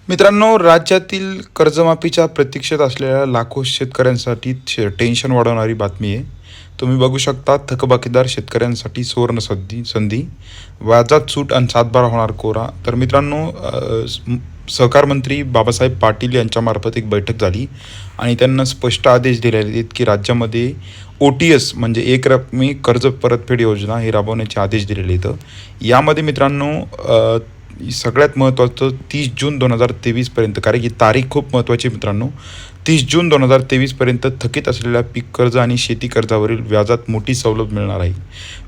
मित्रांनो, राज्यातील कर्जमाफीच्या प्रतीक्षेत असलेल्या लाखो शेतकऱ्यांसाठी टेन्शन वाढवणारी बातमी आहे. तुम्ही बघू शकता, थकबाकीदार शेतकऱ्यांसाठी सुवर्ण संधी, व्याजात सूट आणि सातबारा होणार कोरा. तर मित्रांनो, सहकार मंत्री बाबासाहेब पाटील यांच्यामार्फत एक बैठक झाली आणि त्यांना स्पष्ट आदेश दिलेले आहेत की राज्यामध्ये OTS म्हणजे एकरकमी कर्ज परतफेड योजना हे राबवण्याचे आदेश दिलेले आहेत. यामध्ये मित्रांनो, सगळ्यात महत्त्वाचं 30 जून 2023पर्यंत, कारण की तारीख खूप महत्त्वाची मित्रांनो. 30 जून 2023पर्यंत थकीत असलेल्या पीक कर्ज आणि शेती कर्जावरील व्याजात मोठी सवलत मिळणार आहे.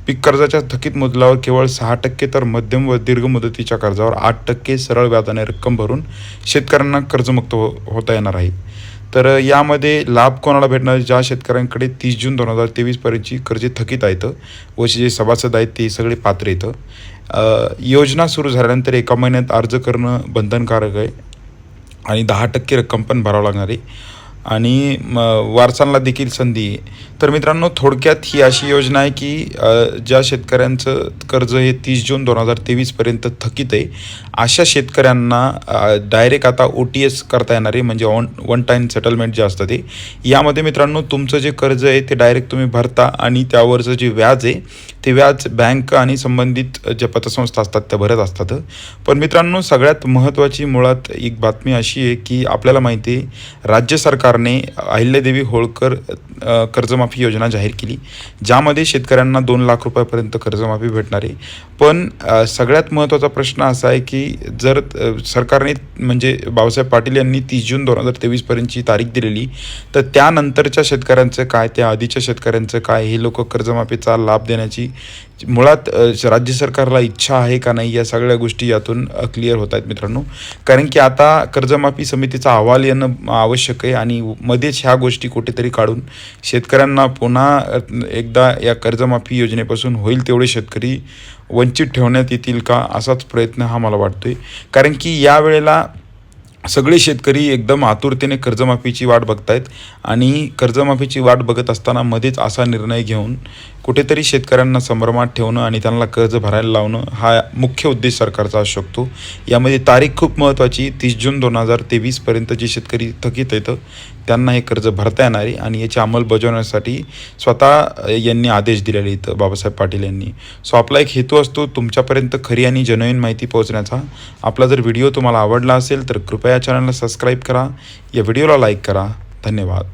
पीक कर्जाच्या थकीत मुदलावर केवळ 6% तर मध्यम व दीर्घ मुदतीच्या कर्जावर 8% सरळ व्याजाने रक्कम भरून शेतकऱ्यांना कर्जमुक्त होता येणार आहे. तर यामध्ये लाभ कोणाला भेटणार? ज्या शेतकऱ्यांकडे 30 जून 2023पर्यंतची कर्जे थकीत आहेत व जे सभासद आहेत ते सगळे पात्र येतं. योजना सुरू झाल्यानंतर 1 महिन्यात अर्ज करणं बंधनकारक आहे आणि 10% रक्कम पण भरावं लागणार आहे आणि वारसांना देखील संधी आहे. तर मित्रांनो, थोडक्यात ही अशी योजना आहे की ज्या शेतकऱ्यांचं कर्ज हे 30 जून 2023पर्यंत थकीत आहे, अशा शेतकऱ्यांना डायरेक्ट आता OTS करता येणार आहे, म्हणजे वन टाईम सेटलमेंट जे असतं ते. यामध्ये मित्रांनो, तुमचं जे कर्ज आहे ते डायरेक्ट तुम्ही भरता आणि त्यावरचं जे व्याज आहे ते व्याज बँक आणि संबंधित ज्या पतसंस्था असतात त्या भरत असतात. पण मित्रांनो, सगळ्यात महत्त्वाची मुळात एक बातमी अशी आहे की आपल्याला माहिती आहे, राज्य सरकारने अहिल्यादेवी होळकर कर्जमाफी योजना जाहीर केली, ज्यामध्ये शेतकऱ्यांना 2 लाख रुपयापर्यंत कर्जमाफी भेटणार आहे. पण सगळ्यात महत्त्वाचा प्रश्न असा आहे की जर सरकारने म्हणजे बाबासाहेब पाटील यांनी 30 जून 2023पर्यंतची तारीख दिलेली, तर त्यानंतरच्या शेतकऱ्यांचं काय, त्या आधीच्या शेतकऱ्यांचं काय, हे लोक कर्जमाफीचा लाभ देण्याची मुळात राज्य सरकारला इच्छा आहे का नाही, या सगळ्या गोष्टी यातून क्लिअर होत आहेत मित्रांनो. कारण की आता कर्जमाफी समितीचा अहवाल येणं आवश्यक आहे आणि मध्येच ह्या गोष्टी कुठेतरी काढून शेतकऱ्यांना पुन्हा एकदा या कर्जमाफी योजनेपासून होईल तेवढे शेतकरी वंचित ठेवण्यात येतील का, असाच प्रयत्न हा मला वाटतोय. कारण की यावेळेला सगळे शेतकरी एकदम आतुरतेने कर्जमाफीची वाट बघतायत आणि कर्जमाफीची वाट बघत असताना मध्येच असा निर्णय घेऊन कुठेतरी शेतकऱ्यांना संभ्रमात ठेवणं आणि त्यांना कर्ज भरायला लावणं हा मुख्य उद्देश सरकारचा असू शकतो. यामध्ये तारीख खूप महत्त्वाची, 30 जून 2023पर्यंत जे शेतकरी थकीत आहेत त्यांना हे कर्ज भरता येणार आहे आणि याची अंमलबजावण्यासाठी स्वतः यांनी आदेश दिलेले आहेत बाबासाहेब पाटील यांनी. सो आपला एक हेतू असतो तुमच्यापर्यंत खरी आणि जेन्युइन माहिती पोहोचण्याचा. आपला जर व्हिडिओ तुम्हाला आवडला असेल तर कृपया चॅनलला सबस्क्राईब करा, या व्हिडिओला लाईक करा. धन्यवाद.